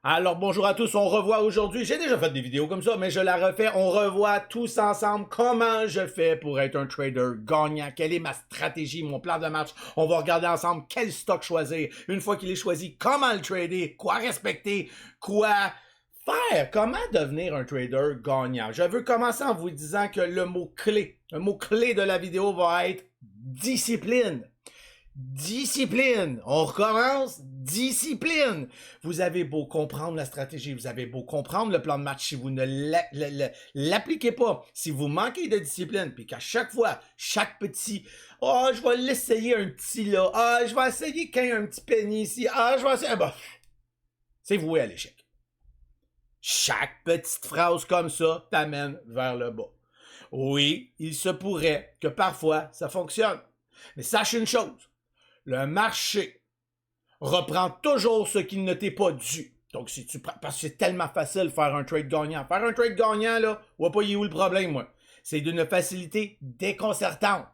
Alors bonjour à tous, on revoit aujourd'hui, j'ai déjà fait des vidéos comme ça, mais je la refais, on revoit tous ensemble comment je fais pour être un trader gagnant, quelle est ma stratégie, mon plan de match, on va regarder ensemble quel stock choisir, une fois qu'il est choisi, comment le trader, quoi respecter, quoi faire, comment devenir un trader gagnant. Je veux commencer en vous disant que le mot-clé de la vidéo va être discipline. Discipline. On recommence. Discipline. Vous avez beau comprendre la stratégie, vous avez beau comprendre le plan de match, si vous ne l'appliquez pas, si vous manquez de discipline, puis qu'à chaque fois, chaque petit « Ah, oh, je vais l'essayer un petit là. Ah, je vais essayer un petit penny ici. Ah, je vais essayer... » Bah, c'est voué à l'échec. Chaque petite phrase comme ça t'amène vers le bas. Oui, il se pourrait que parfois ça fonctionne. Mais sache une chose. Le marché reprend toujours ce qu'il ne t'est pas dû. Donc, si tu parce que c'est tellement facile de faire un trade gagnant. Faire un trade gagnant, là, on voit pas où le problème, moi. C'est d'une facilité déconcertante.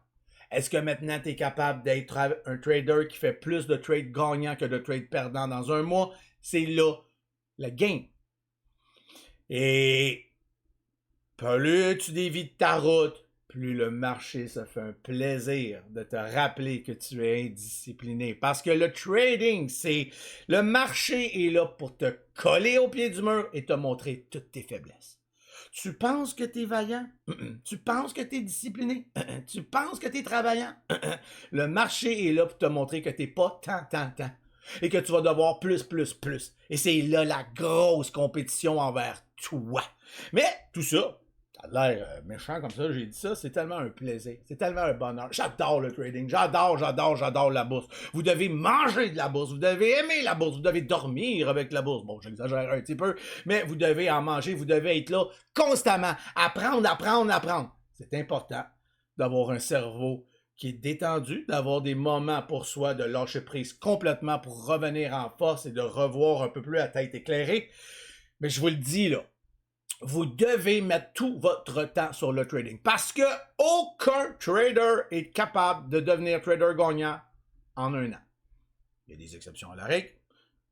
Est-ce que maintenant tu es capable d'être un trader qui fait plus de trades gagnants que de trades perdants dans un mois? C'est là le game. Et plus tu dévies de ta route, plus le marché se fait un plaisir de te rappeler que tu es indiscipliné. Parce que le trading, c'est... Le marché est là pour te coller au pied du mur et te montrer toutes tes faiblesses. Tu penses que tu es vaillant? Tu penses que tu es discipliné? Tu penses que tu es travaillant? Le marché est là pour te montrer que tu n'es pas tant. Et que tu vas devoir plus. Et c'est là la grosse compétition envers toi. Mais tout ça, ça a l'air méchant comme ça, j'ai dit ça, c'est tellement un plaisir, c'est tellement un bonheur. J'adore le trading, j'adore la bourse. Vous devez manger de la bourse, vous devez aimer la bourse, vous devez dormir avec la bourse. Bon, j'exagère un petit peu, mais vous devez en manger, vous devez être là constamment, apprendre. C'est important d'avoir un cerveau qui est détendu, d'avoir des moments pour soi, de lâcher prise complètement pour revenir en force et de revoir un peu plus à tête éclairée. Mais je vous le dis là, vous devez mettre tout votre temps sur le trading. Parce que aucun trader est capable de devenir trader gagnant en un an. Il y a des exceptions à la règle.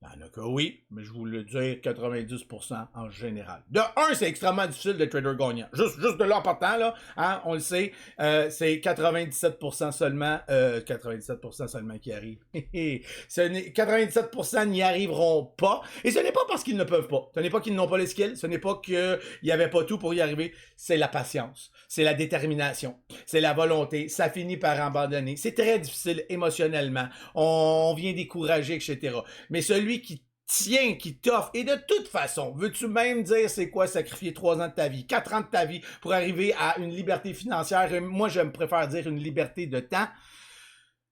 Il y en a que oui, mais je vous le dis 90% en général. De un, c'est extrêmement difficile d'être trader gagnant. Juste de là en partant, là, hein, on le sait, c'est 97% seulement, 97% seulement qui arrivent. 97% n'y arriveront pas. Et ce n'est pas parce qu'ils ne peuvent pas. Ce n'est pas qu'ils n'ont pas les skills. Ce n'est pas qu'il n'y avait pas tout pour y arriver. C'est la patience. C'est la détermination. C'est la volonté. Ça finit par abandonner. C'est très difficile émotionnellement. On vient décourager, etc. Mais celui qui tient, qui t'offre, et de toute façon, veux-tu même dire c'est quoi sacrifier 3 ans de ta vie, 4 ans de ta vie pour arriver à une liberté financière, et moi je me préfère dire une liberté de temps,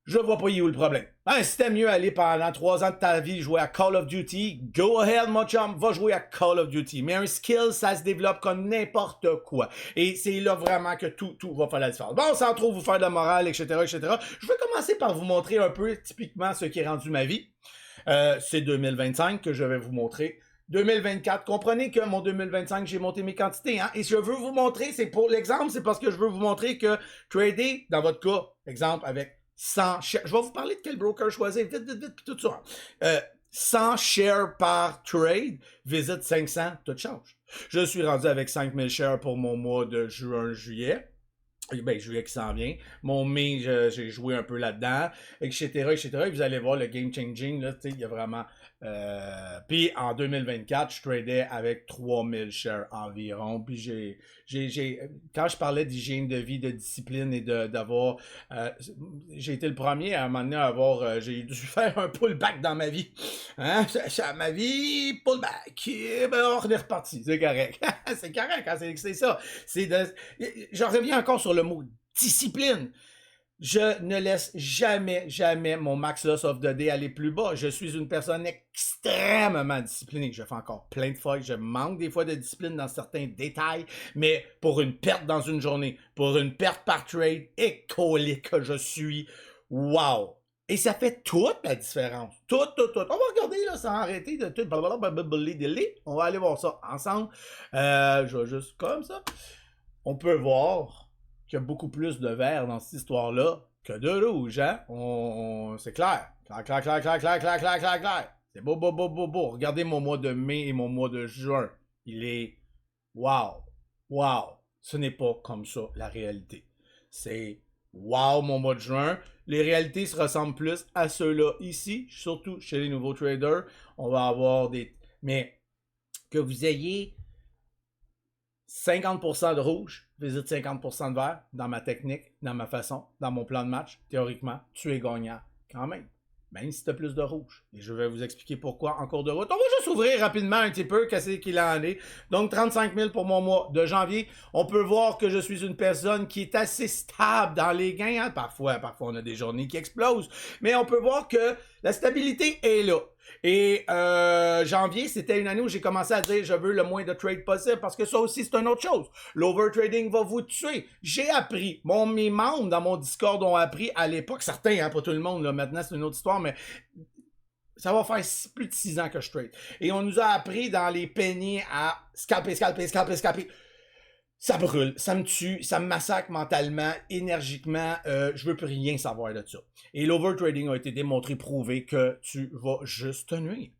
je vois pas où est le problème. Hein, si t'aimes mieux aller pendant 3 ans de ta vie jouer à Call of Duty, go ahead mon chum, va jouer à Call of Duty. Mais un skill, ça se développe comme n'importe quoi. Et c'est là vraiment que tout va faire la différence. Bon, sans trop vous faire de la morale, etc. Je vais commencer par vous montrer un peu typiquement ce qui est rendu ma vie. C'est 2025 que je vais vous montrer. 2024, comprenez que mon 2025, j'ai monté mes quantités. Hein? Et je veux vous montrer, c'est pour l'exemple, c'est parce que je veux vous montrer que trader, dans votre cas, exemple, avec 100 shares, je vais vous parler de quel broker choisir, vite, puis tout ça. 100 shares par trade, visite 500, tout change. Je suis rendu avec 5000 shares pour mon mois de juin-juillet. Ben, juillet qui s'en vient. Mon mai, j'ai joué un peu là-dedans, etc. Et vous allez voir le game changing, là, tu sais, il y a vraiment... Puis en 2024, je tradais avec 3000 shares environ. Puis quand je parlais d'hygiène de vie, de discipline et d'avoir... j'ai été le premier à un moment donné à avoir... j'ai dû faire un pullback dans ma vie. Hein? Ma vie, pullback. Et ben, on est reparti. C'est correct. C'est correct, hein? C'est ça. J'en reviens encore sur le mot discipline. Je ne laisse jamais mon max loss of the day aller plus bas. Je suis une personne extrêmement disciplinée. Je fais encore plein de fois. Je manque des fois de discipline dans certains détails. Mais pour une perte dans une journée, pour une perte par trade, écolique que je suis. Wow! Et ça fait toute la différence. Tout. On va regarder là, sans arrêter de tout. On va aller voir ça ensemble. Je vais juste comme ça. On peut voir qu'il y a beaucoup plus de vert dans cette histoire-là que de rouge, hein? C'est clair. Clair. C'est beau, beau, beau, beau, beau. Regardez mon mois de mai et mon mois de juin. Il est wow, wow. Ce n'est pas comme ça la réalité. C'est wow mon mois de juin. Les réalités se ressemblent plus à ceux-là ici, surtout chez les nouveaux traders. On va avoir des... Mais que vous ayez 50% de rouge, visite 50% de vert dans ma technique, dans ma façon, dans mon plan de match, théoriquement, tu es gagnant quand même. Même si tu as plus de rouge. Et je vais vous expliquer pourquoi en cours de route. On va juste ouvrir rapidement un petit peu, qu'est-ce qu'il en est. Donc, 35 000 pour mon mois de janvier. On peut voir que je suis une personne qui est assez stable dans les gains. Hein? Parfois, on a des journées qui explosent. Mais on peut voir que la stabilité est là. Et janvier, c'était une année où j'ai commencé à dire je veux le moins de trade possible parce que ça aussi, c'est une autre chose. L'overtrading va vous tuer. J'ai appris. Mes membres dans mon Discord ont appris à l'époque, certains, hein, pas tout le monde, là, maintenant c'est une autre histoire, mais ça va faire plus de 6 ans que je trade. Et on nous a appris dans les pennies à scalper. Ça brûle, ça me tue, ça me massacre mentalement, énergiquement, je veux plus rien savoir de ça. Et l'overtrading a été démontré, prouvé que tu vas juste te nuire.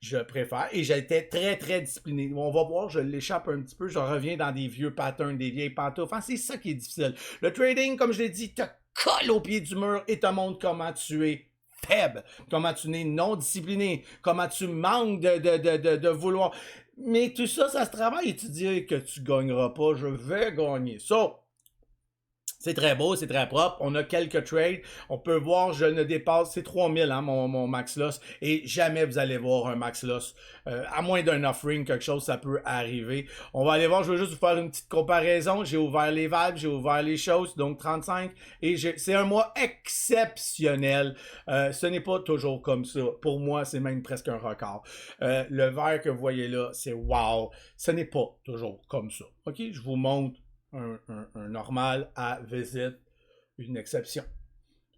Je préfère, et j'ai été très très discipliné. On va voir, je l'échappe un petit peu, je reviens dans des vieux patterns, des vieilles pantoufles. Enfin, c'est ça qui est difficile. Le trading, comme je l'ai dit, te colle au pied du mur et te montre comment tu es faible, comment tu n'es non discipliné, comment tu manques de vouloir... Mais tout ça, ça se travaille et tu dis que tu gagneras pas, je vais gagner. Ça, c'est très beau, c'est très propre. On a quelques trades. On peut voir, je ne dépasse, c'est 3000 hein, mon max loss. Et jamais vous allez voir un max loss. À moins d'un offering, quelque chose, ça peut arriver. On va aller voir, je veux juste vous faire une petite comparaison. J'ai ouvert les vibes, j'ai ouvert les choses, donc 35. Et c'est un mois exceptionnel. Ce n'est pas toujours comme ça. Pour moi, c'est même presque un record. Le vert que vous voyez là, c'est wow. Ce n'est pas toujours comme ça. OK? Je vous montre un normal à visite, une exception.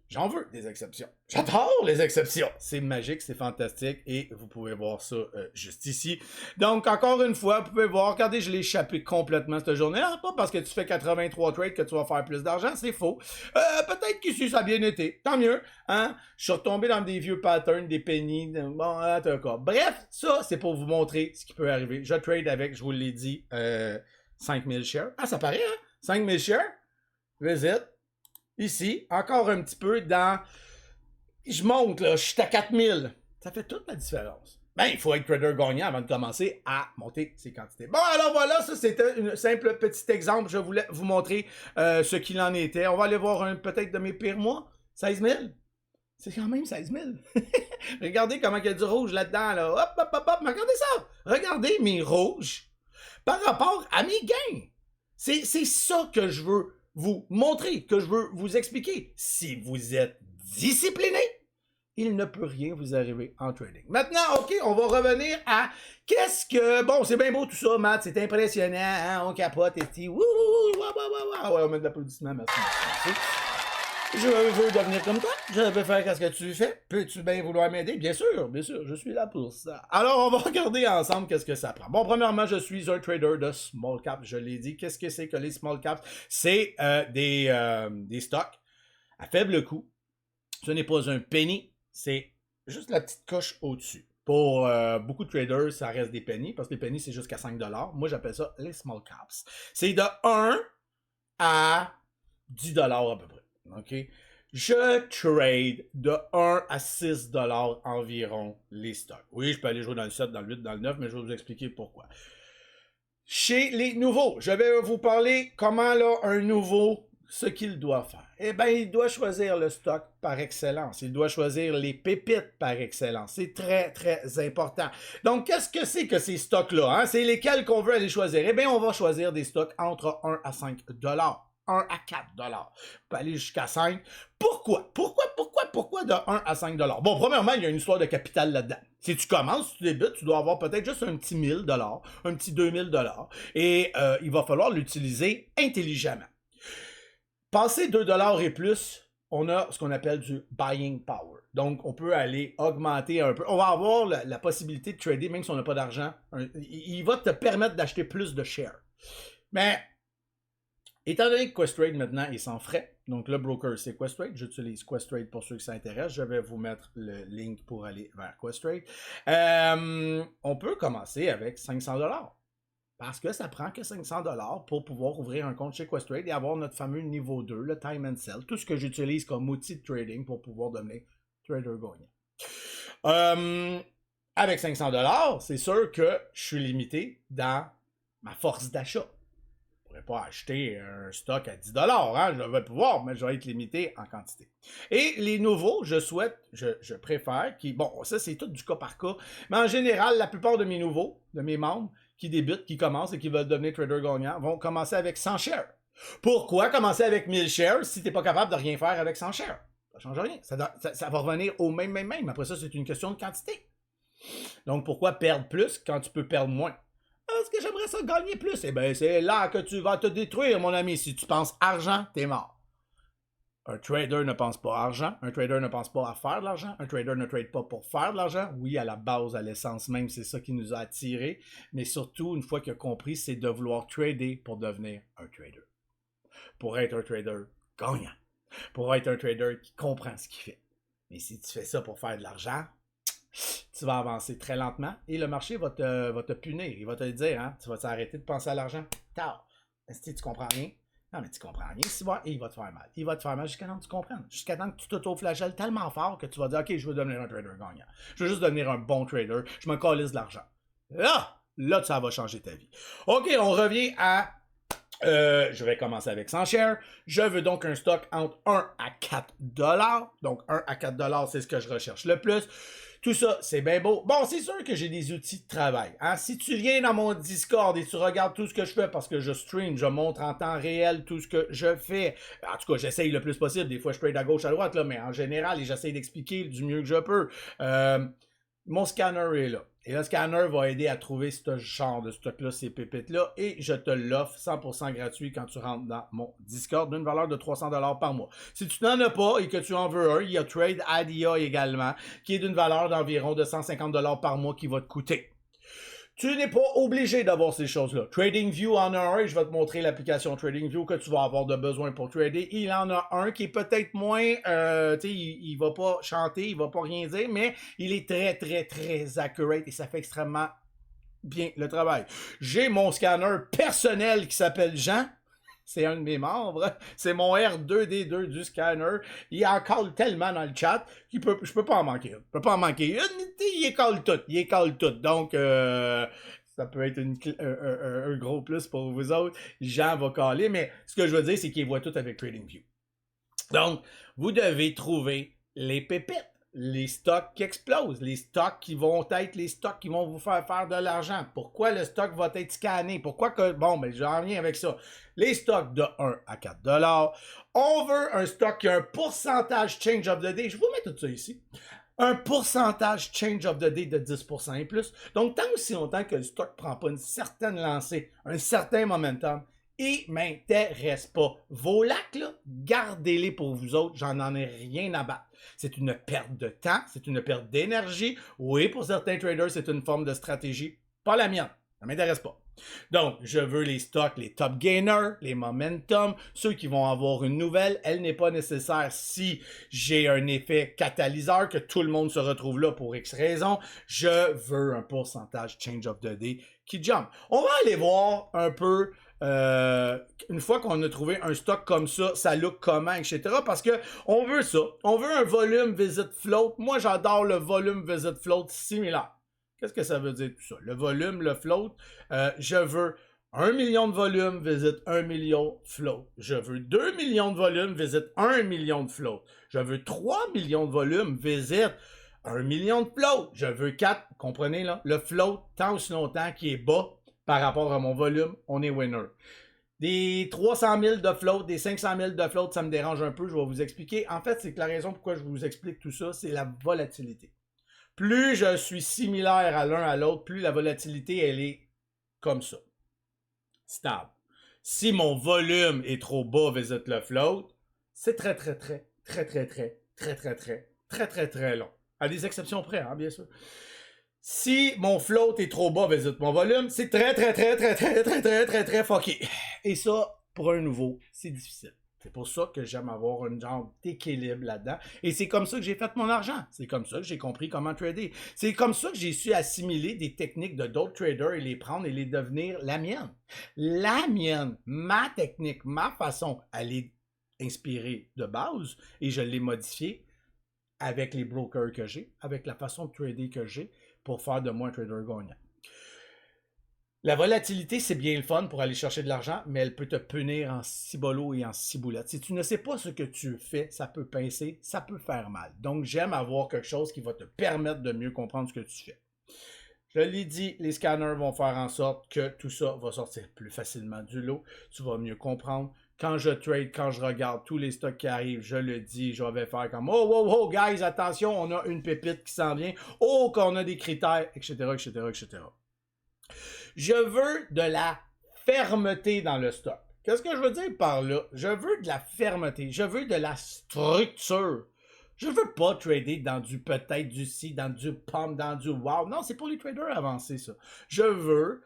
J'en veux des exceptions. J'adore les exceptions. C'est magique, c'est fantastique et vous pouvez voir ça juste ici. Donc, encore une fois, vous pouvez voir, regardez, je l'ai échappé complètement cette journée. Ah, pas parce que tu fais 83 trades que tu vas faire plus d'argent, c'est faux. Peut-être qu'ici, ça a bien été. Tant mieux. Hein? Je suis retombé dans des vieux patterns, des pennies. Bon, d'accord. Bref, ça, c'est pour vous montrer ce qui peut arriver. Je trade avec, je vous l'ai dit, 5000 shares. Ah, ça paraît, hein? 5000 shares. Visite. Ici, encore un petit peu dans... Je monte, là, je suis à 4000. Ça fait toute la différence. Ben, il faut être trader gagnant avant de commencer à monter ses quantités. Bon, alors voilà, ça c'était un simple petit exemple. Je voulais vous montrer ce qu'il en était. On va aller voir peut-être de mes pires mois. 16 000. C'est quand même 16 000. Regardez comment il y a du rouge là-dedans. Là. Hop, hop, hop, hop. Regardez ça. Regardez mes rouges par rapport à mes gains. C'est ça que je veux vous montrer, que je veux vous expliquer. Si vous êtes discipliné, il ne peut rien vous arriver en trading. Maintenant, OK, on va revenir à qu'est-ce que... Bon, c'est bien beau tout ça, Matt, c'est impressionnant, hein, on capote, et dit, wouh, ouais, on met de l'applaudissement, merci. Je veux devenir comme toi, je veux faire ce que tu fais. Peux-tu bien vouloir m'aider? Bien sûr, je suis là pour ça. Alors, on va regarder ensemble qu'est-ce que ça prend. Bon, premièrement, je suis un trader de small cap, je l'ai dit. Qu'est-ce que c'est que les small caps? C'est des stocks à faible coût. Ce n'est pas un penny, c'est juste la petite coche au-dessus. Pour beaucoup de traders, ça reste des pennies, parce que les pennies, c'est jusqu'à 5 $. Moi, j'appelle ça les small caps. C'est de 1 à 10 $ à peu près. OK? Je trade de 1 à 6 $ environ les stocks. Oui, je peux aller jouer dans le 7, dans le 8, dans le 9, mais je vais vous expliquer pourquoi. Chez les nouveaux, je vais vous parler comment là, un nouveau, ce qu'il doit faire. Eh bien, il doit choisir le stock par excellence. Il doit choisir les pépites par excellence. C'est très, très important. Donc, qu'est-ce que c'est que ces stocks-là? Hein? C'est lesquels qu'on veut aller choisir? Eh bien, on va choisir des stocks entre 1 à 5 $. 1 à 4 $. On peut aller jusqu'à 5. Pourquoi? Pourquoi de 1 à 5 $? Bon, premièrement, il y a une histoire de capital là-dedans. Si tu commences, si tu débutes, tu dois avoir peut-être juste un petit 1000 $, un petit 2000 $. Et il va falloir l'utiliser intelligemment. Passé 2 $ et plus, on a ce qu'on appelle du buying power. Donc, on peut aller augmenter un peu. On va avoir la possibilité de trader, même si on n'a pas d'argent. Il va te permettre d'acheter plus de shares. Mais... Étant donné que Questrade maintenant est sans frais, donc le broker c'est Questrade, j'utilise Questrade pour ceux qui s'intéressent, je vais vous mettre le link pour aller vers Questrade. On peut commencer avec 500$. Parce que ça prend que 500$ pour pouvoir ouvrir un compte chez Questrade et avoir notre fameux niveau 2, le time and sell, tout ce que j'utilise comme outil de trading pour pouvoir devenir trader gagnant. Avec 500$, c'est sûr que je suis limité dans ma force d'achat. Je ne pourrais pas acheter un stock à 10$, hein? Je vais pouvoir, mais je vais être limité en quantité. Et les nouveaux, je préfère, bon, ça c'est tout du cas par cas, mais en général, la plupart de mes nouveaux, de mes membres, qui débutent, qui commencent et qui veulent devenir trader gagnant, vont commencer avec 100 shares. Pourquoi commencer avec 1000 shares si tu n'es pas capable de rien faire avec 100 shares? Ça ne change rien. Ça va revenir au même. Après ça, c'est une question de quantité. Donc, pourquoi perdre plus quand tu peux perdre moins? Est-ce que j'aimerais ça gagner plus? Eh bien, c'est là que tu vas te détruire, mon ami. Si tu penses argent, t'es mort. Un trader ne pense pas argent. Un trader ne pense pas à faire de l'argent. Un trader ne trade pas pour faire de l'argent. Oui, à la base, à l'essence même, c'est ça qui nous a attirés. Mais surtout, une fois qu'il a compris, c'est de vouloir trader pour devenir un trader. Pour être un trader gagnant. Pour être un trader qui comprend ce qu'il fait. Mais si tu fais ça pour faire de l'argent, tu vas avancer très lentement et le marché va te punir. Il va te dire, hein, tu vas t'arrêter de penser à l'argent. Tard. Est-ce que tu comprends rien? Non, mais tu comprends rien. Et il va te faire mal. Il va te faire mal jusqu'à temps que tu comprennes. Jusqu'à temps que tu t'auto-flagelles tellement fort que tu vas dire, OK, je veux devenir un trader gagnant. Je veux juste devenir un bon trader. Je me calisse de l'argent. Là, ça va changer ta vie. OK, on revient à... je vais commencer avec 100 shares. Je veux donc un stock entre 1 à 4$. Donc, 1 à 4$, c'est ce que je recherche le plus. Tout ça, c'est bien beau. Bon, c'est sûr que j'ai des outils de travail. Hein? Si tu viens dans mon Discord et tu regardes tout ce que je fais parce que je stream, je montre en temps réel tout ce que je fais. En tout cas, j'essaye le plus possible. Des fois, je trade à gauche, à droite, là, mais en général, j'essaye d'expliquer du mieux que je peux. Mon scanner est là. Et le scanner va aider à trouver ce genre de stock-là, ces pépites-là, et je te l'offre 100% gratuit quand tu rentres dans mon Discord d'une valeur de 300$ par mois. Si tu n'en as pas et que tu en veux un, il y a Trade Idea également, qui est d'une valeur d'environ de 150$ par mois qui va te coûter. Tu n'es pas obligé d'avoir ces choses-là. TradingView en a un et je vais te montrer l'application TradingView que tu vas avoir de besoin pour trader. Il en a un qui est peut-être moins, tu sais, il va pas chanter, il va pas rien dire, mais il est très, très, très accurate et ça fait extrêmement bien le travail. J'ai mon scanner personnel qui s'appelle Jean. C'est un de mes membres. C'est mon R2D2 du scanner. Il en colle tellement dans le chat que je peux pas en manquer une. Je peux pas en manquer une. Il école tout. Il école tout. Donc, ça peut être un gros plus pour vous autres. Jean va caler, mais ce que je veux dire, c'est qu'il voit tout avec TradingView. Donc, vous devez trouver les pépites. Les stocks qui explosent, les stocks qui vont être les stocks qui vont vous faire de l'argent. Pourquoi le stock va être scanné? Pourquoi que... Bon, ben j'en viens avec ça. Les stocks de 1 à 4$. On veut un stock qui a un pourcentage change of the day. Je vais vous mettre tout ça ici. Un pourcentage change of the day de 10% et plus. Donc, tant aussi longtemps que le stock ne prend pas une certaine lancée, un certain momentum, et m'intéresse pas. Vos lacs, là, gardez-les pour vous autres. J'en ai rien à battre. C'est une perte de temps, c'est une perte d'énergie. Oui, pour certains traders, c'est une forme de stratégie. Pas la mienne. Ça m'intéresse pas. Donc, je veux les stocks, les top gainers, les momentum, ceux qui vont avoir une nouvelle. Elle n'est pas nécessaire si j'ai un effet catalyseur, que tout le monde se retrouve là pour X raisons. Je veux un pourcentage change of the day qui jump. On va aller voir un peu... une fois qu'on a trouvé un stock comme ça look comment, etc. Parce que on veut ça. On veut un volume visit float. Moi, j'adore le volume visit float similaire. Qu'est-ce que ça veut dire tout ça? Le volume, le float, je veux 1 million de volume, visite 1 million float. Je veux 2 millions de volume, visite 1 million de float. Je veux 3 millions de volume, visite 1 million de float. Je veux 4, comprenez là, le float, tant aussi longtemps qu'il est bas par rapport à mon volume, on est winner. Des 300 000 de float, des 500 000 de float, ça me dérange un peu, je vais vous expliquer. En fait, c'est que la raison pourquoi je vous explique tout ça, c'est la volatilité. Plus je suis similaire à l'un à l'autre, plus la volatilité, elle est comme ça. Stable. Si mon volume est trop bas, visite le float, c'est très long. À des exceptions près, hein, bien sûr. Si mon float est trop bas, visite mon volume, c'est très fucké. Et ça, Pour un nouveau, c'est difficile. C'est pour ça que j'aime avoir un genre d'équilibre là-dedans. Et c'est comme ça que j'ai fait mon argent. C'est comme ça que j'ai compris comment trader. C'est comme ça que j'ai su assimiler des techniques de d'autres traders et les prendre et les devenir la mienne. La mienne, ma technique, ma façon, elle est inspirée de base et je l'ai modifiée avec les brokers que j'ai, avec la façon de trader que j'ai pour faire de moi un trader gagnant. La volatilité, c'est bien le fun pour aller chercher de l'argent, mais elle peut te punir en cibolo et en ciboulette. Si tu ne sais pas ce que tu fais, ça peut pincer, ça peut faire mal. Donc, j'aime avoir quelque chose qui va te permettre de mieux comprendre ce que tu fais. Je l'ai dit, les scanners vont faire en sorte que tout ça va sortir plus facilement du lot. Tu vas mieux comprendre. Quand je trade, quand je regarde tous les stocks qui arrivent, je le dis, je vais faire comme « Oh, oh, oh, guys, attention, on a une pépite qui s'en vient. Oh, qu'on a des critères, etc., etc., etc. » Je veux de la fermeté dans le stock. Qu'est-ce que je veux dire par là? Je veux de la fermeté. Je veux de la structure. Je veux pas trader dans du peut-être, du ci, dans du pump, dans du wow. Non, c'est pour les traders avancés, ça. Je veux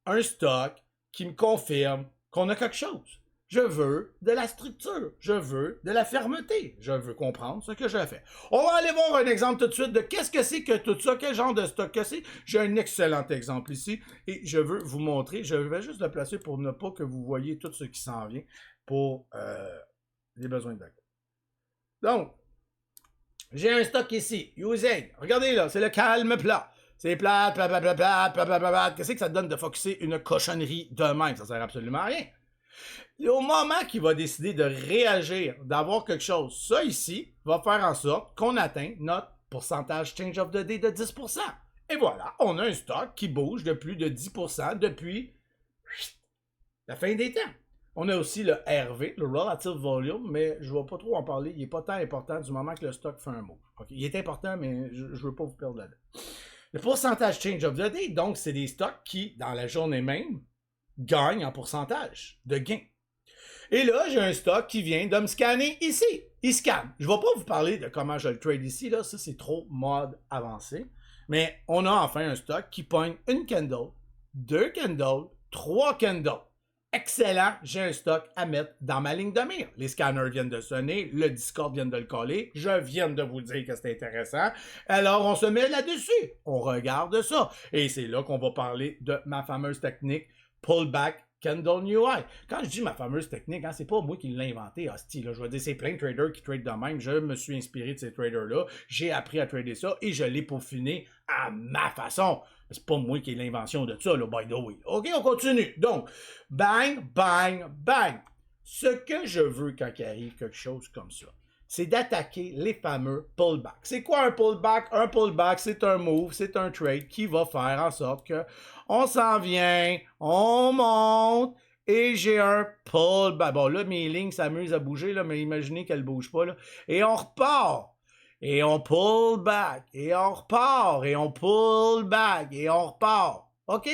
un stock qui me confirme qu'on a quelque chose. Je veux de la structure. Je veux de la fermeté. Je veux comprendre ce que je fais. On va aller voir un exemple tout de suite de qu'est-ce que c'est que tout ça, quel genre de stock que c'est. J'ai un excellent exemple ici et je veux vous montrer. Je vais juste le placer pour ne pas que vous voyez tout ce qui s'en vient pour les besoins de Donc, j'ai un stock ici, using. Regardez là, c'est le calme plat. C'est plate, plate, plate, plate, plate, plate, plate. Qu'est-ce que ça te donne de focusser une cochonnerie de même? Ça sert absolument à rien. Et au moment qu'il va décider de réagir, d'avoir quelque chose, ça ici va faire en sorte qu'on atteint notre pourcentage change of the day de 10%. Et voilà, on a un stock qui bouge de plus de 10% depuis la fin des temps. On a aussi le RV, le Relative Volume, mais je ne vais pas trop en parler. Il n'est pas tant important du moment que le stock fait un move. Okay. Il est important, mais je ne veux pas vous perdre là-dedans. Le pourcentage change of the day, donc, c'est des stocks qui, dans la journée même, gagnent en pourcentage de gain. Et là, j'ai un stock qui vient de me scanner ici. Il scanne. Je ne vais pas vous parler de comment je le trade ici, là. Ça, c'est trop mode avancé. Mais on a enfin un stock qui pogne une candle, 2 candles, 3 candles. Excellent, j'ai un stock à mettre dans ma ligne de mire. Les scanners viennent de sonner, le Discord vient de le coller, je viens de vous dire que c'est intéressant. Alors, on se met là-dessus, on regarde ça. Et c'est là qu'on va parler de ma fameuse technique pullback candle new high. Quand je dis ma fameuse technique, hein, c'est pas moi qui l'ai inventé, hostie, là. Je veux dire, c'est plein de traders qui tradent de même. Je me suis inspiré de ces traders-là. J'ai appris à trader ça et je l'ai peaufiné à ma façon. C'est pas moi qui ai l'invention de ça, là, by the way. OK, on continue. Donc, bang, bang, bang. Ce que je veux quand il arrive quelque chose comme ça, c'est d'attaquer les fameux pullbacks. C'est quoi un pullback? Un pullback, c'est un move, c'est un trade qui va faire en sorte que on s'en vient, on monte, et j'ai un pullback. Bon, là, mes lignes s'amusent à bouger, là, mais imaginez qu'elles ne bougent pas, là. Et on repart. Et on pull back, et on repart, et on pull back, et on repart. OK?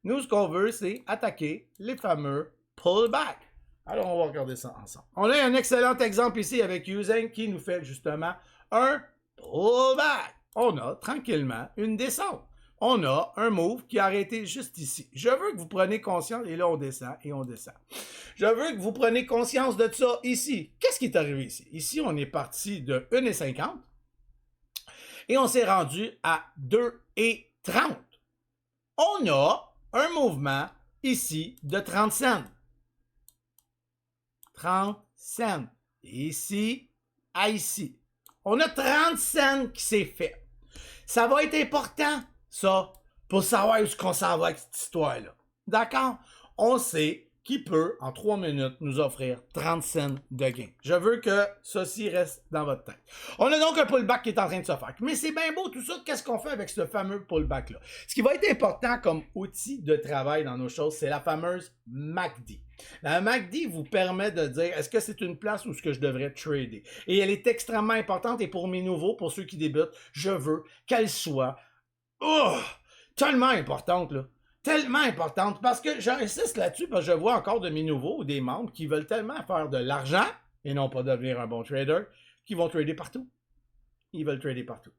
Nous, ce qu'on veut, c'est attaquer les fameux pullbacks. Alors, on va regarder ça ensemble. On a un excellent exemple ici avec Using qui nous fait justement un pullback. On a tranquillement une descente. On a un move qui a arrêté juste ici. Je veux que vous preniez conscience, et là on descend, et on descend. Je veux que vous preniez conscience de ça ici. Qu'est-ce qui est arrivé ici? Ici, on est parti de 1,50 et on s'est rendu à 2,30. On a un mouvement ici de 30 cents. 30 cents. Ici à ici. On a 30 cents qui s'est fait. Ça va être important, ça, pour savoir où on s'en va avec cette histoire-là. D'accord? On sait qui peut, en 3 minutes, nous offrir 30 cents de gain. Je veux que ceci reste dans votre tête. On a donc un pullback qui est en train de se faire. Mais c'est bien beau tout ça. Qu'est-ce qu'on fait avec ce fameux pullback-là? Ce qui va être important comme outil de travail dans nos choses, c'est la fameuse MACD. La MACD vous permet de dire est-ce que c'est une place où ce que je devrais trader? Et elle est extrêmement importante et pour mes nouveaux, pour ceux qui débutent, je veux qu'elle soit tellement importante, là. Tellement importante, parce que j'insiste là-dessus, parce que je vois encore de mes nouveaux ou des membres qui veulent tellement faire de l'argent, et non pas devenir un bon trader, qui vont trader partout. Ils veulent trader partout.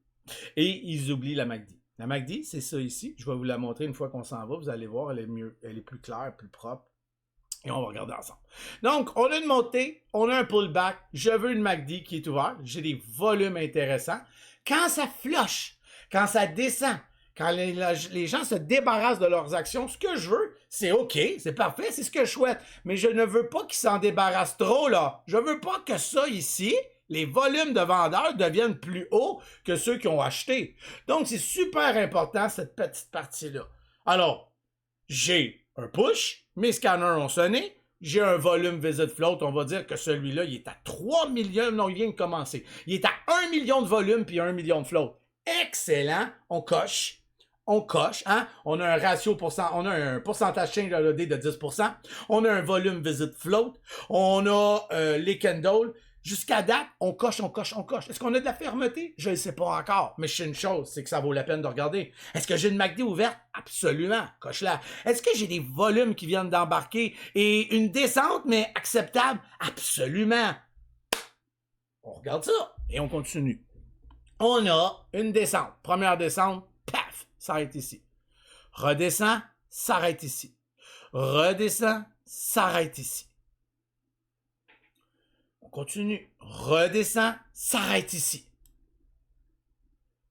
Et ils oublient la MACD. La MACD, c'est ça ici. Je vais vous la montrer une fois qu'on s'en va. Vous allez voir, elle est mieux, elle est plus claire, plus propre. Et on va regarder ensemble. Donc, on a une montée, on a un pullback. Je veux une MACD qui est ouverte. J'ai des volumes intéressants. Quand ça flush, quand ça descend, quand les gens se débarrassent de leurs actions, ce que je veux, c'est OK, c'est parfait, c'est ce que je souhaite. Mais je ne veux pas qu'ils s'en débarrassent trop, là. Je veux pas que ça ici, les volumes de vendeurs deviennent plus hauts que ceux qui ont acheté. Donc, c'est super important, cette petite partie-là. Alors, j'ai un push, mes scanners ont sonné, j'ai un volume visit float, on va dire que celui-là, il est à 3 millions, non, il vient de commencer. Il est à 1 million de volume puis 1 million de float. Excellent, on coche. On coche, hein? On a un ratio on a un pourcentage change LOD de 10%. On a un volume visit float. On a les candles. Jusqu'à date, on coche, on coche, on coche. Est-ce qu'on a de la fermeté? Je ne sais pas encore. Mais je sais une chose, c'est que ça vaut la peine de regarder. Est-ce que j'ai une MACD ouverte? Absolument. Coche-la. Est-ce que j'ai des volumes qui viennent d'embarquer et une descente, mais acceptable? Absolument. On regarde ça et on continue. On a une descente. Première descente, paf, s'arrête ici. Redescend, s'arrête ici. Redescend, s'arrête ici. On continue. Redescend, s'arrête ici.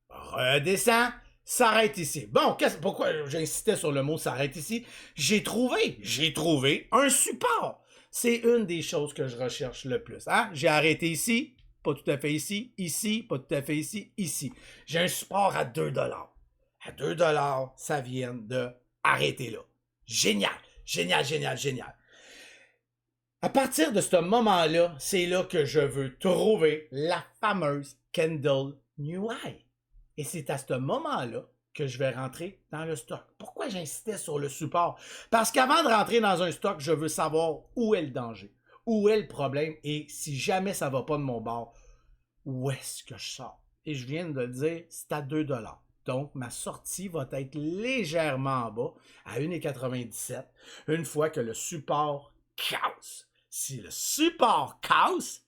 Redescend, s'arrête ici. Bon, pourquoi j'insistais sur le mot s'arrête ici? J'ai trouvé un support. C'est une des choses que je recherche le plus. Hein? J'ai arrêté ici, pas tout à fait ici, pas tout à fait ici. J'ai un support à 2 $. À 2 $, ça vient de arrêter là. Génial, génial, génial, génial. À partir de ce moment-là, c'est là que je veux trouver la fameuse candle New High. Et c'est à ce moment-là que je vais rentrer dans le stock. Pourquoi j'insistais sur le support? Parce qu'avant de rentrer dans un stock, je veux savoir où est le danger, où est le problème et si jamais ça ne va pas de mon bord, où est-ce que je sors? Et je viens de le dire, c'est à 2 $. Donc, ma sortie va être légèrement en bas, à 1,97, une fois que le support casse. Si le support casse,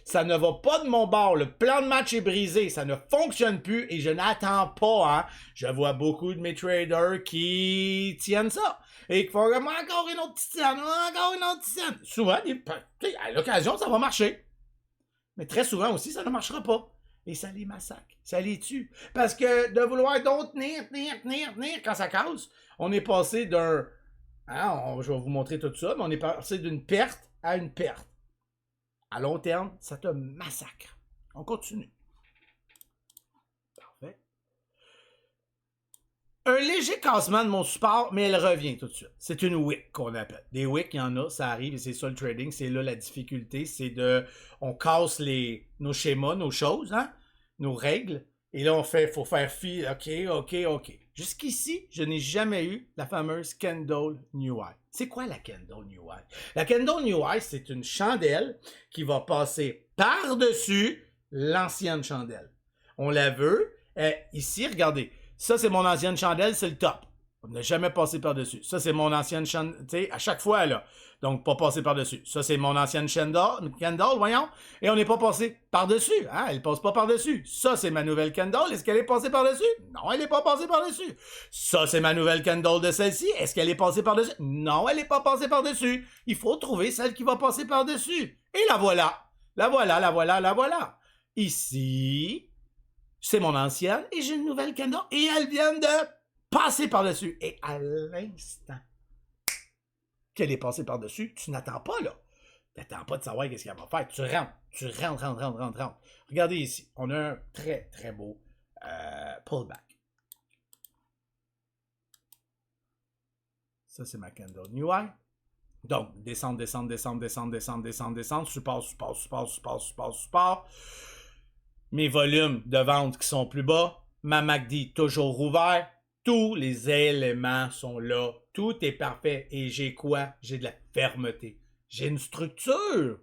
ça ne va pas de mon bord. Le plan de match est brisé. Ça ne fonctionne plus et je n'attends pas. Hein. Je vois beaucoup de mes traders qui tiennent ça. Et qui font encore une autre petite scène, encore une autre petite scène. Souvent, à l'occasion, ça va marcher. Mais très souvent aussi, ça ne marchera pas. Et ça les massacre. Ça les tue. Parce que de vouloir donc tenir, quand ça casse, on est passé d'un... Hein, je vais vous montrer tout ça, mais on est passé d'une perte à une perte. À long terme, ça te massacre. On continue. Parfait. Un léger cassement de mon support, mais elle revient tout de suite. C'est une wick qu'on appelle. Des wicks, il y en a, ça arrive et c'est ça le trading. C'est là la difficulté, c'est de... On casse nos schémas, nos choses, hein, nos règles. Et là, faut faire fi. OK. Jusqu'ici, je n'ai jamais eu la fameuse candle New High. C'est quoi la candle New High? La candle New High, c'est une chandelle qui va passer par-dessus l'ancienne chandelle. On la veut. Ici, regardez. Ça, c'est mon ancienne chandelle, c'est le top. On n'a jamais passé par-dessus. Ça, c'est mon ancienne chandelle, tu sais, à chaque fois, là. Donc, pas passé par-dessus. Ça, c'est mon ancienne candle, voyons. Et on n'est pas passé par-dessus. Hein? Elle passe pas par-dessus. Ça, c'est ma nouvelle candle. Est-ce qu'elle est passée par-dessus? Non, elle n'est pas passée par-dessus. Ça, c'est ma nouvelle candle de celle-ci. Est-ce qu'elle est passée par-dessus? Non, elle n'est pas passée par-dessus. Il faut trouver celle qui va passer par-dessus. Et la voilà. La voilà. Ici, c'est mon ancienne et j'ai une nouvelle candle et elles viennent de passer par-dessus. Et à l'instant qu'elle est passée par-dessus, tu n'attends pas, là. Tu n'attends pas de savoir qu'est-ce qu'elle va faire. Tu rentres. Regardez ici. On a un très, très beau pullback. Ça, c'est ma candle New High. Donc, descendre. Support. Mes volumes de vente qui sont plus bas. Ma MACD toujours ouvert. Tous les éléments sont là. Tout est parfait. Et j'ai quoi? J'ai de la fermeté. J'ai une structure.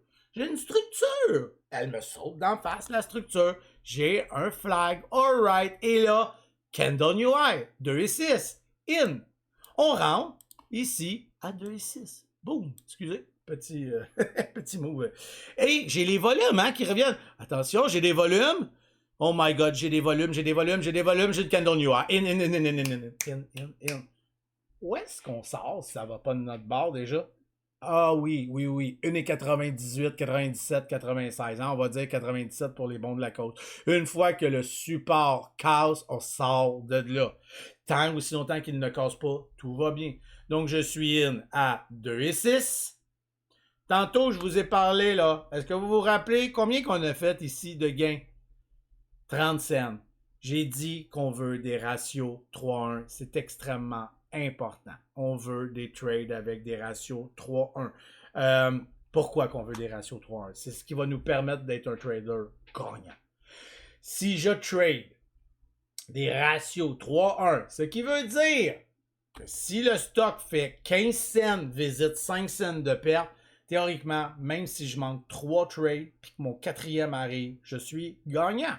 Elle me saute d'en face, la structure. J'ai un flag. All right. Et là, candle New High. 2,6. In. On rentre ici à 2,6. Boum. Excusez. Petit move. Et j'ai les volumes hein, qui reviennent. Attention, j'ai des volumes. Oh my God, j'ai des volumes. J'ai le candle New High. In. Où est-ce qu'on sort si ça va pas de notre bord déjà? Ah oui, oui, oui. 1,98, 97, 96. Hein? On va dire 97 pour les bons de la côte. Une fois que le support casse, on sort de là. Tant aussi longtemps qu'il ne casse pas, tout va bien. Donc, je suis in à 2,6. Tantôt, je vous ai parlé, là. Est-ce que vous vous rappelez combien qu'on a fait ici de gains? 30 cents. J'ai dit qu'on veut des ratios 3-1. C'est extrêmement important. On veut des trades avec des ratios 3-1. Pourquoi qu'on veut des ratios 3-1? C'est ce qui va nous permettre d'être un trader gagnant. Si je trade des ratios 3-1, ce qui veut dire que si le stock fait 15 cents, visite 5 cents de perte, théoriquement, même si je manque 3 trades et que mon quatrième arrive, je suis gagnant.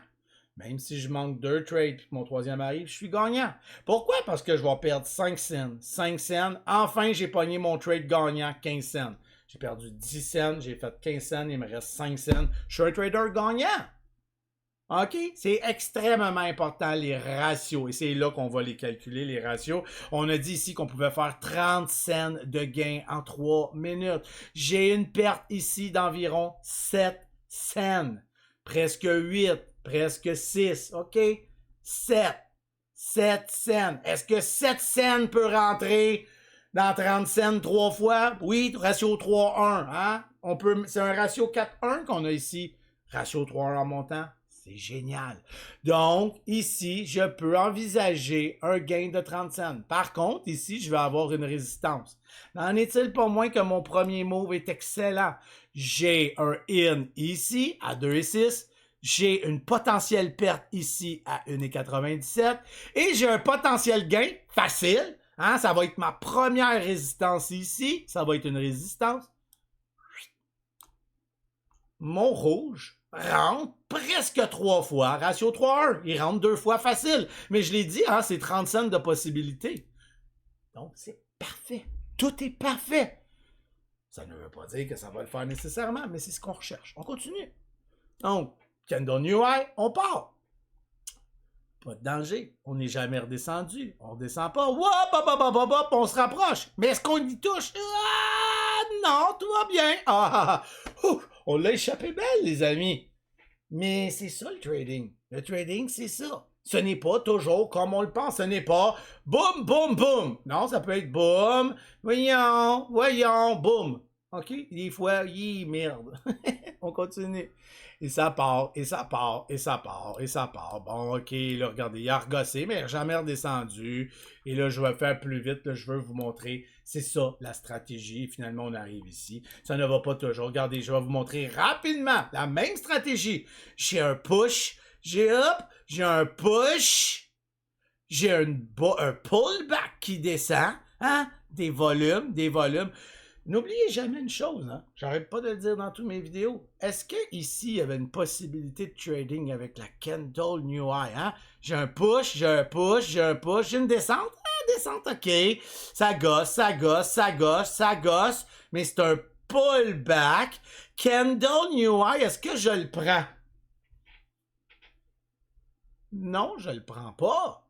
Même si je manque 2 trades et que mon troisième arrive, je suis gagnant. Pourquoi? Parce que je vais perdre 5 cents. 5 cents. Enfin, j'ai pogné mon trade gagnant 15 cents. J'ai perdu 10 cents, j'ai fait 15 cents, il me reste 5 cents. Je suis un trader gagnant. OK? C'est extrêmement important, les ratios. Et c'est là qu'on va les calculer, les ratios. On a dit ici qu'on pouvait faire 30 cents de gain en 3 minutes. J'ai une perte ici d'environ 7 cents. Presque 8, presque 6. OK? 7. 7 cents. Est-ce que 7 cents peut rentrer dans 30 cents 3 fois? Oui, ratio 3-1. Hein? C'est un ratio 4-1 qu'on a ici. Ratio 3-1 en montant. C'est génial. Donc, ici, je peux envisager un gain de 30 cents. Par contre, ici, je vais avoir une résistance. N'en est-il pas moins que mon premier move est excellent? J'ai un in ici à 2,6. J'ai une potentielle perte ici à 1,97. Et j'ai un potentiel gain facile. Hein? Ça va être ma première résistance ici. Ça va être une résistance. Mon rouge rentre presque 3 fois. Ratio 3-1. Il rentre 2 fois facile. Mais je l'ai dit, hein, c'est 30 cents de possibilités. Donc, c'est parfait. Tout est parfait. Ça ne veut pas dire que ça va le faire nécessairement, mais c'est ce qu'on recherche. On continue. Donc, candle new high, on part. Pas de danger. On n'est jamais redescendu. On ne redescend pas. Wop, hop, hop, hop, hop, hop, on se rapproche. Mais est-ce qu'on y touche? Ah, non, tout va bien. Ah, on l'a échappé belle, les amis. Mais c'est ça le trading. Le trading, c'est ça. Ce n'est pas toujours comme on le pense. Ce n'est pas boum, boum, boum. Non, ça peut être boum, voyons, voyons, boum. OK? Des fois, merde. On continue. Et ça part, et ça part, et ça part, et ça part. Bon, OK, là, regardez, il a regossé, mais il n'a jamais redescendu. Et là, je vais faire plus vite. Là, je veux vous montrer. C'est ça, la stratégie. Finalement, on arrive ici. Ça ne va pas toujours. Regardez, je vais vous montrer rapidement la même stratégie. J'ai un push. J'ai un push. J'ai un pullback qui descend. Hein? Des volumes, des volumes. N'oubliez jamais une chose, hein? J'arrête pas de le dire dans toutes mes vidéos. Est-ce qu'ici, il y avait une possibilité de trading avec la candle new high? Hein? J'ai un push, j'ai un push, j'ai un push, j'ai une descente. Ah, descente, OK. Ça gosse, ça gosse, ça gosse, ça gosse. Mais c'est un pullback. Candle new high, est-ce que je le prends? Non, je le prends pas.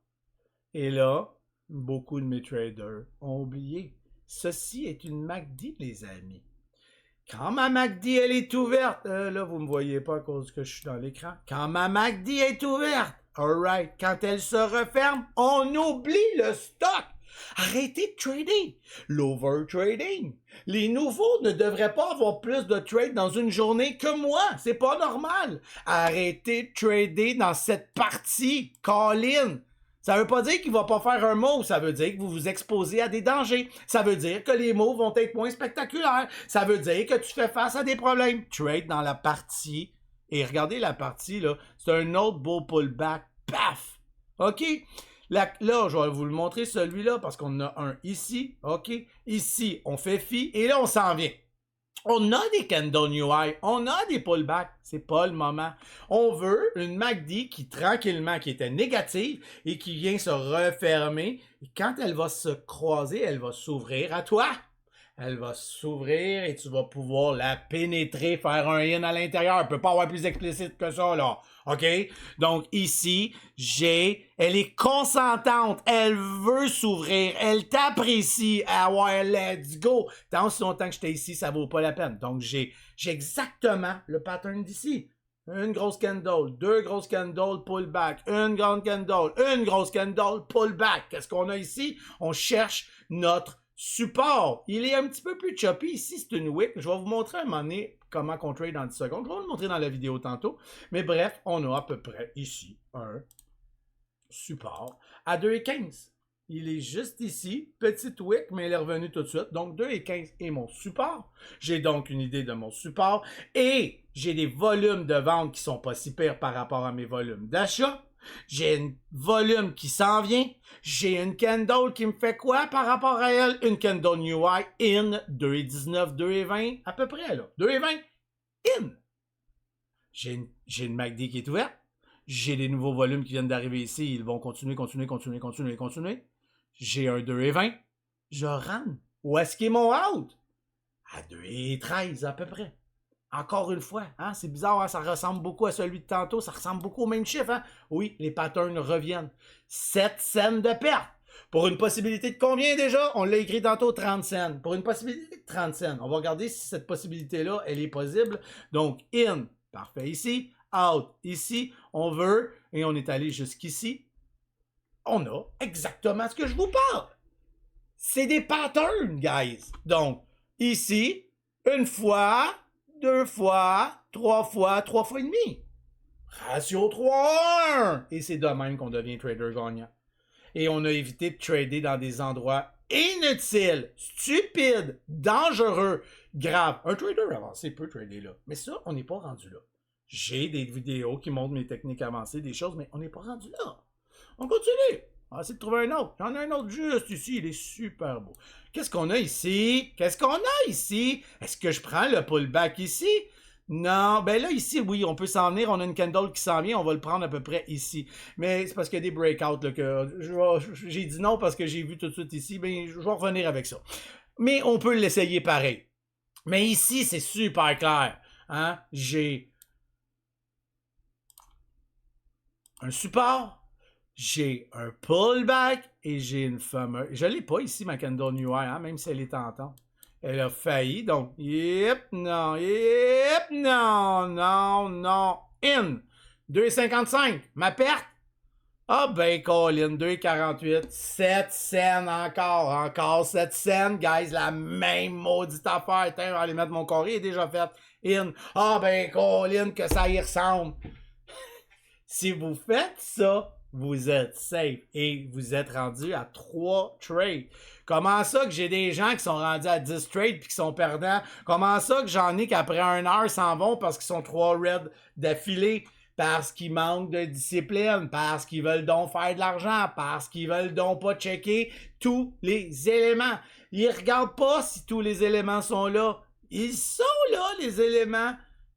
Et là, beaucoup de mes traders ont oublié. Ceci est une MACD, les amis. Quand ma MACD, elle est ouverte, là, vous ne me voyez pas à cause que je suis dans l'écran. Quand ma MACD est ouverte, alright, quand elle se referme, on oublie le stock. Arrêtez de trader. L'overtrading. Les nouveaux ne devraient pas avoir plus de trades dans une journée que moi. C'est pas normal. Arrêtez de trader dans cette partie. Call-in. Ça veut pas dire qu'il va pas faire un move, ça veut dire que vous vous exposez à des dangers. Ça veut dire que les moves vont être moins spectaculaires. Ça veut dire que tu fais face à des problèmes. Trade dans la partie. Et regardez la partie, là. C'est un autre beau pullback. Paf! OK? Là, je vais vous le montrer celui-là parce qu'on a un ici. OK? Ici, on fait fi. Et là, on s'en vient. On a des candle new high, on a des pullbacks, c'est pas le moment. On veut une MACD qui tranquillement, qui était négative et qui vient se refermer. Et quand elle va se croiser, elle va s'ouvrir à toi. elle va s'ouvrir et tu vas pouvoir la pénétrer, faire un in à l'intérieur. Elle peut pas avoir plus explicite que ça, là. OK? Donc, ici, elle est consentante. Elle veut s'ouvrir. Elle t'apprécie. Ah ouais, let's go. Tant aussi longtemps que j'étais ici, ça vaut pas la peine. Donc, j'ai exactement le pattern d'ici. Une grosse candle, deux grosses candles, pull back, une grande candle, une grosse candle, pull back. Qu'est-ce qu'on a ici? On cherche notre support. Il est un petit peu plus choppy. Ici, c'est une wick. Je vais vous montrer à un moment donné comment qu'on trade dans 10 secondes. Je vais vous le montrer dans la vidéo tantôt. Mais bref, on a à peu près ici un support à 2,15. Il est juste ici, petite wick, mais elle est revenue tout de suite. Donc 2,15 est mon support. J'ai donc une idée de mon support. Et j'ai des volumes de vente qui sont pas si pires par rapport à mes volumes d'achat. J'ai un volume qui s'en vient. J'ai une candle qui me fait quoi par rapport à elle? Une candle New High in 2,19, 2,20 à peu près là. 2,20 in. J'ai une MACD qui est ouverte. J'ai des nouveaux volumes qui viennent d'arriver ici. Ils vont continuer. J'ai un 2,20. Je rentre. Où est-ce qu'il est mon out? À 2,13 à peu près. Encore une fois, hein, c'est bizarre, hein, ça ressemble beaucoup à celui de tantôt, ça ressemble beaucoup au même chiffre. Hein? Oui, les patterns reviennent. 7 cents de perte. Pour une possibilité de combien déjà? On l'a écrit tantôt, 30 cents. Pour une possibilité de 30 cents. On va regarder si cette possibilité-là, elle est possible. Donc, in, parfait ici. Out, ici. On veut, et on est allé jusqu'ici. On a exactement ce que je vous parle. C'est des patterns, guys. Donc, ici, une fois, deux fois, trois fois et demi. Ratio 3-1. Et c'est de même qu'on devient trader gagnant. Et on a évité de trader dans des endroits inutiles, stupides, dangereux, graves. Un trader avancé peut trader là. Mais ça, on n'est pas rendu là. J'ai des vidéos qui montrent mes techniques avancées, des choses, mais on n'est pas rendu là. On continue. On va essayer de trouver un autre. J'en ai un autre juste ici. Il est super beau. Qu'est-ce qu'on a ici? Est-ce que je prends le pullback ici? Non. Ben là, ici, oui, on peut s'en venir. On a une candle qui s'en vient. On va le prendre à peu près ici. Mais c'est parce qu'il y a des breakouts là, que j'ai dit non parce que j'ai vu tout de suite ici. Ben, je vais revenir avec ça. Mais on peut l'essayer pareil. Mais ici, c'est super clair. Hein? J'ai un support. J'ai un pullback et j'ai une fameuse... Je ne l'ai pas ici, ma candle New High, hein, même si elle est tentante. Elle a failli, donc... non, in. 2,55. Ma perte? Ah ben, Colin, 2,48. 7 cents encore 7 cents, guys, la même maudite affaire. Attends, je vais aller mettre mon carré, il est déjà fait. In. Ah ben, Colin, que ça y ressemble. Si vous faites ça, vous êtes safe et vous êtes rendu à 3 trades. Comment ça que j'ai des gens qui sont rendus à 10 trades puis qui sont perdants? Comment ça que j'en ai qu'après 1 heure s'en vont parce qu'ils sont 3 red d'affilée? Parce qu'ils manquent de discipline, parce qu'ils veulent donc faire de l'argent, parce qu'ils veulent donc pas checker tous les éléments. Ils regardent pas si tous les éléments sont là. Ils sont là, les éléments.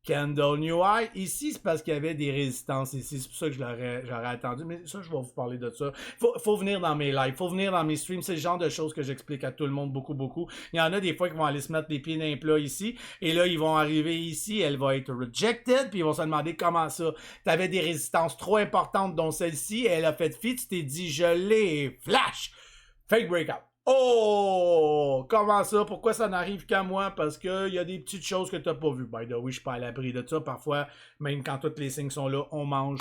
Candle New High. Ici, c'est parce qu'il y avait des résistances ici. C'est pour ça que j'aurais attendu. Mais ça, je vais vous parler de ça. Faut venir dans mes lives. Faut venir dans mes streams. C'est le genre de choses que j'explique à tout le monde beaucoup. Il y en a des fois qui vont aller se mettre les pieds dans les plats ici. Et là, ils vont arriver ici. Elle va être rejected. Puis ils vont se demander comment ça. T'avais des résistances trop importantes, dont celle-ci. Elle a fait fi. Tu t'es dit, je l'ai. Flash! Fake breakout. Oh! Comment ça? Pourquoi ça n'arrive qu'à moi? Parce qu'il y a des petites choses que tu n'as pas vues. By the way, je suis pas à l'abri de ça. Parfois, même quand tous les signes sont là, on mange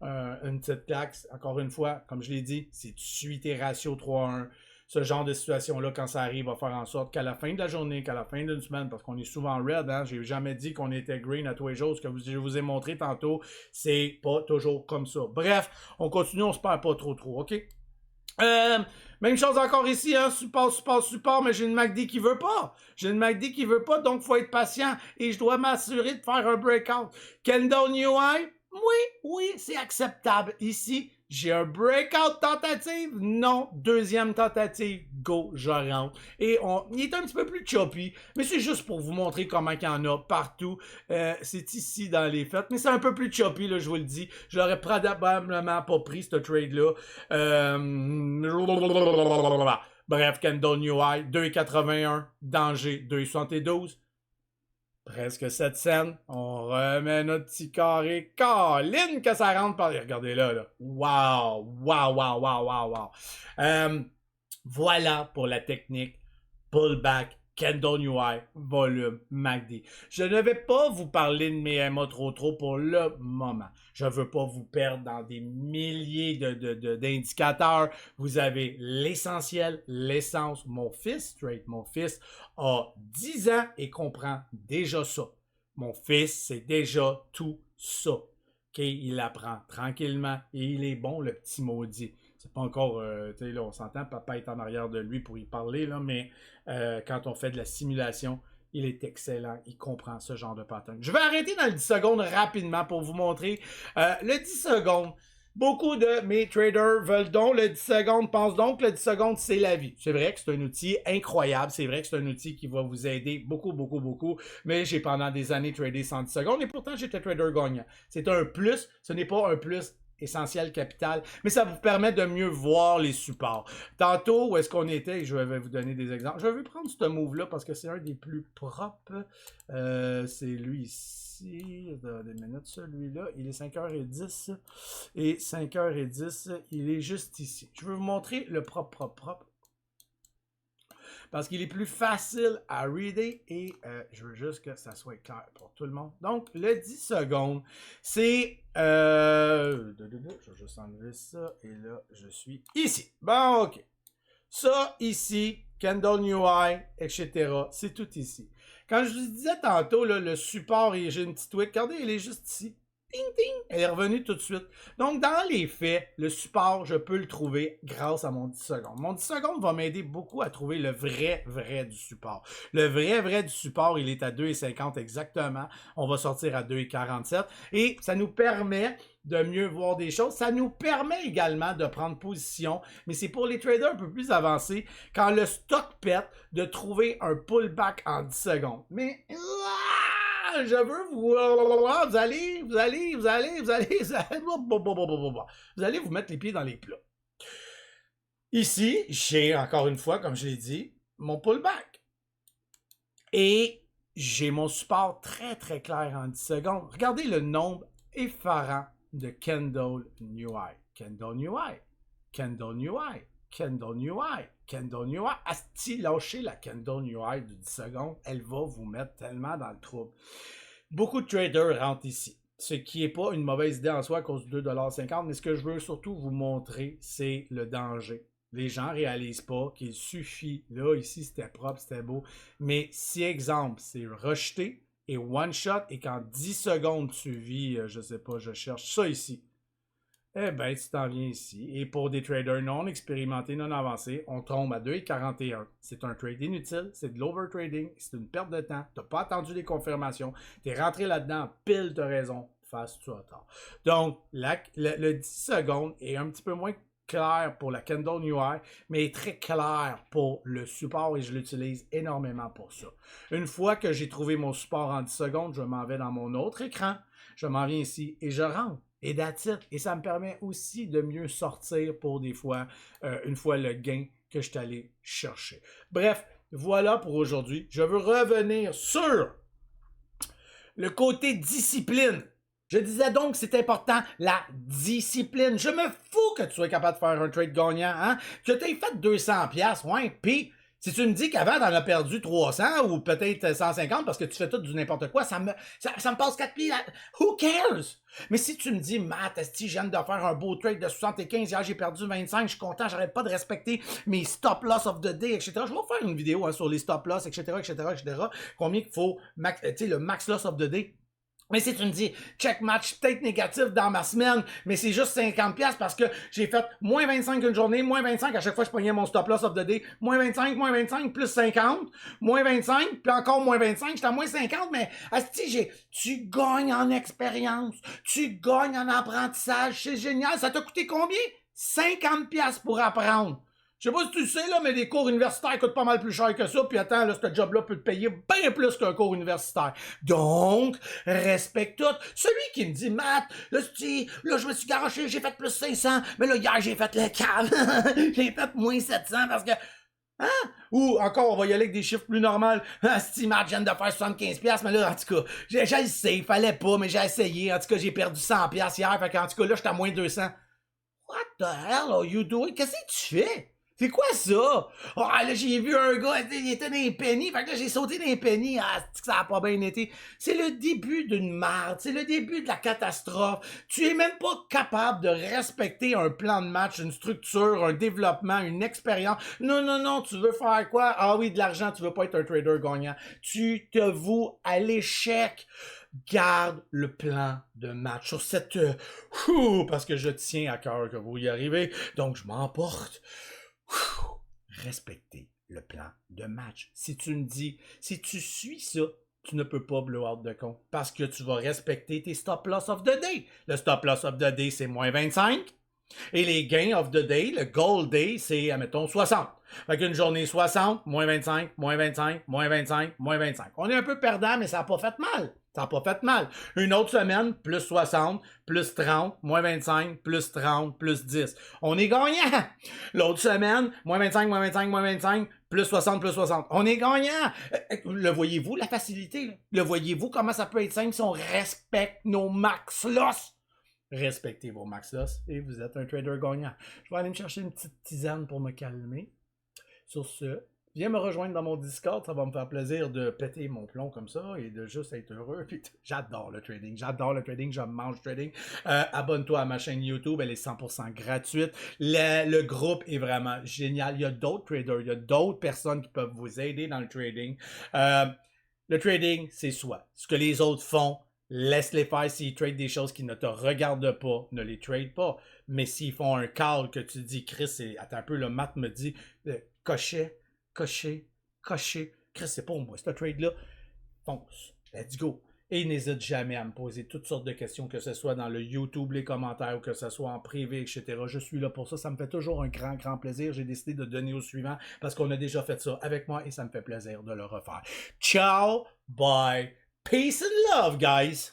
une petite claque. Encore une fois, comme je l'ai dit, c'est tu suis tes ratios 3-1. Ce genre de situation-là, quand ça arrive, va faire en sorte qu'à la fin de la journée, qu'à la fin d'une semaine, parce qu'on est souvent red, hein, j'ai jamais dit qu'on était green à tous les jours, ce que je vous ai montré tantôt, c'est pas toujours comme ça. Bref, on continue, on se perd pas trop, OK? Même chose encore ici, hein, support, mais j'ai une MACD qui veut pas. Donc il faut être patient et je dois m'assurer de faire un breakout. Candle New High? Oui, c'est acceptable. Ici, j'ai un breakout tentative? Non. Deuxième tentative, go, je rentre. Et il est un petit peu plus choppy, mais c'est juste pour vous montrer comment il y en a partout. C'est ici dans les fêtes, mais c'est un peu plus choppy, là, je vous le dis. Je l'aurais probablement pas pris, ce trade-là. Bref, Kendall New High, 2,81. Danger, 2,72. Presque 7 cents. On remet notre petit carré. Caline que ça rentre par... Regardez là. Wow! Wow, wow, wow, wow, wow. Voilà pour la technique pullback Kendall New High, volume MACD. Je ne vais pas vous parler de mes MA trop pour le moment. Je ne veux pas vous perdre dans des milliers d'indicateurs. Vous avez l'essentiel, l'essence. Mon fils a 10 ans et comprend déjà ça. Mon fils, c'est déjà tout ça. Okay? Il apprend tranquillement et il est bon, le petit maudit. C'est pas encore, tu sais, là, on s'entend, papa est en arrière de lui pour y parler, là, mais quand on fait de la simulation, il est excellent, il comprend ce genre de pattern. Je vais arrêter dans le 10 secondes rapidement pour vous montrer le 10 secondes. Beaucoup de mes traders veulent donc le 10 secondes, pensent donc que le 10 secondes, c'est la vie. C'est vrai que c'est un outil incroyable, c'est vrai que c'est un outil qui va vous aider beaucoup, mais j'ai pendant des années tradé 110 secondes et pourtant j'étais trader gagnant. C'est un plus, ce n'est pas un plus essentiel capital, mais ça vous permet de mieux voir les supports. Tantôt, où est-ce qu'on était, je vais vous donner des exemples. Je vais prendre ce move-là parce que c'est un des plus propres. C'est lui ici. Des minutes, celui-là. Il est 5h10. Et 5h10, il est juste ici. Je vais vous montrer le propre. Parce qu'il est plus facile à reader et je veux juste que ça soit clair pour tout le monde. Donc, le 10 secondes, c'est... je vais juste enlever ça et là, je suis ici. Bon, OK. Ça, ici, Kendall New High, etc. C'est tout ici. Quand je vous disais tantôt, là, le support, et j'ai une petite tweak, regardez, il est juste ici. Ting, ting, elle est revenue tout de suite. Donc, dans les faits, le support, je peux le trouver grâce à mon 10 secondes. Mon 10 secondes va m'aider beaucoup à trouver le vrai du support. Le vrai du support, il est à 2,50 exactement. On va sortir à 2,47. Et ça nous permet de mieux voir des choses. Ça nous permet également de prendre position, mais c'est pour les traders un peu plus avancés, quand le stock pète, de trouver un pullback en 10 secondes. Mais... je veux vous allez vous mettre les pieds dans les plats. Ici, j'ai encore une fois, comme je l'ai dit, mon pullback. Et j'ai mon support très clair en 10 secondes. Regardez le nombre effarant de Kendall New High. Kendall New High. Kendall New High. Kendall New High. Kendall New High. Asti, lâchez la Kendall New High de 10 secondes. Elle va vous mettre tellement dans le trouble. Beaucoup de traders rentrent ici. Ce qui n'est pas une mauvaise idée en soi à cause de 2,50$, mais ce que je veux surtout vous montrer, c'est le danger. Les gens ne réalisent pas qu'il suffit, là, ici, c'était propre, c'était beau, mais si, exemple, c'est rejeté et one shot, et qu'en 10 secondes, tu vis, je sais pas, je cherche ça ici, eh bien, tu t'en viens ici. Et pour des traders non expérimentés, non avancés, on tombe à 2,41. C'est un trade inutile, c'est de l'overtrading, c'est une perte de temps. Tu n'as pas attendu les confirmations. Tu es rentré là-dedans, pile de raison, face tu as tort. Donc, le 10 secondes est un petit peu moins clair pour la Kendall New High, mais est très clair pour le support et je l'utilise énormément pour ça. Une fois que j'ai trouvé mon support en 10 secondes, je m'en vais dans mon autre écran, je m'en viens ici et je rentre. Et that's it. Et ça me permet aussi de mieux sortir pour des fois, une fois le gain que je suis allé chercher. Bref, voilà pour aujourd'hui. Je veux revenir sur le côté discipline. Je disais donc que c'est important, la discipline. Je me fous que tu sois capable de faire un trade gagnant, hein? Que tu aies fait 200$, ouais, puis... Si tu me dis qu'avant, t'en as perdu 300 ou peut-être 150 parce que tu fais tout du n'importe quoi, ça me passe 4 pieds. Who cares? Mais si tu me dis, Matt, esti, je viens de faire un beau trade de 75, hier j'ai perdu 25, je suis content, j'arrête pas de respecter mes stop loss of the day, etc. Je vais faire une vidéo sur les stop loss, etc. Combien il faut, le max loss of the day. Mais si tu me dis, check match peut-être négatif dans ma semaine, mais c'est juste 50$ parce que j'ai fait moins 25 une journée, moins 25, à chaque fois je pognais mon stop loss of the day, moins 25, plus 50, moins 25, puis encore moins 25, j'étais à moins 50, mais asti, tu gagnes en expérience, tu gagnes en apprentissage, c'est génial, ça t'a coûté combien? 50$ pour apprendre. Je sais pas si tu le sais, là, mais les cours universitaires coûtent pas mal plus cher que ça. Puis attends, là, ce job-là peut te payer bien plus qu'un cours universitaire. Donc, respecte tout. Celui qui me dit, Matt, là, je me suis garoché, j'ai fait plus 500. Mais là, hier, j'ai fait le cave. J'ai fait moins 700 parce que... Ou encore, on va y aller avec des chiffres plus normaux. Ah, si Matt vient de faire 75$, mais là, en tout cas, j'ai essayé, fallait pas, mais j'ai essayé. En tout cas, j'ai perdu 100$ hier, fait qu'en tout cas, là, j'étais à moins 200. What the hell are you doing? Qu'est-ce que tu fais? C'est quoi ça? Ah, là, j'ai vu un gars, il était dans les pennies, fait que là, j'ai sauté dans les pennies. Ah, ça a pas bien été. C'est le début d'une merde, c'est le début de la catastrophe. Tu es même pas capable de respecter un plan de match, une structure, un développement, une expérience. Non, non, non, tu veux faire quoi? Ah oui, de l'argent, tu veux pas être un trader gagnant. Tu te voues à l'échec. Garde le plan de match sur cette... parce que je tiens à cœur que vous y arrivez, donc je m'emporte. Respectez le plan de match. Si tu me dis, si tu suis ça, tu ne peux pas blow out de compte parce que tu vas respecter tes stop loss of the day. Le stop loss of the day, c'est moins 25. Et les gains of the day, le goal day, c'est, admettons, 60. Fait qu'une journée 60, moins 25, moins 25, moins 25, moins 25. On est un peu perdant, mais ça n'a pas fait mal. Ça n'a pas fait mal. Une autre semaine, plus 60, plus 30, moins 25, plus 30, plus 10. On est gagnant. L'autre semaine, moins 25, moins 25, moins 25, plus 60, plus 60. On est gagnant. Le voyez-vous, la facilité? Là? Le voyez-vous, comment ça peut être simple si on respecte nos max loss? Respectez vos max loss et vous êtes un trader gagnant. Je vais aller me chercher une petite tisane pour me calmer. Sur ce, viens me rejoindre dans mon Discord, ça va me faire plaisir de péter mon plomb comme ça et de juste être heureux. Puis, j'adore le trading, je mange trading. Abonne-toi à ma chaîne YouTube, elle est 100% gratuite. Le groupe est vraiment génial. Il y a d'autres traders, il y a d'autres personnes qui peuvent vous aider dans le trading. Le trading, c'est soi. Ce que les autres font, laisse-les faire. S'ils tradent des choses qui ne te regardent pas, ne les trade pas. Mais s'ils font un call que tu dis, Chris, attends un peu, le mat me dit, cocher. Chris, c'est pour moi, ce trade-là. Fonce. Let's go. Et n'hésite jamais à me poser toutes sortes de questions, que ce soit dans le YouTube, les commentaires, ou que ce soit en privé, etc. Je suis là pour ça. Ça me fait toujours un grand, grand plaisir. J'ai décidé de donner au suivant parce qu'on a déjà fait ça avec moi et ça me fait plaisir de le refaire. Ciao, bye, peace and love, guys!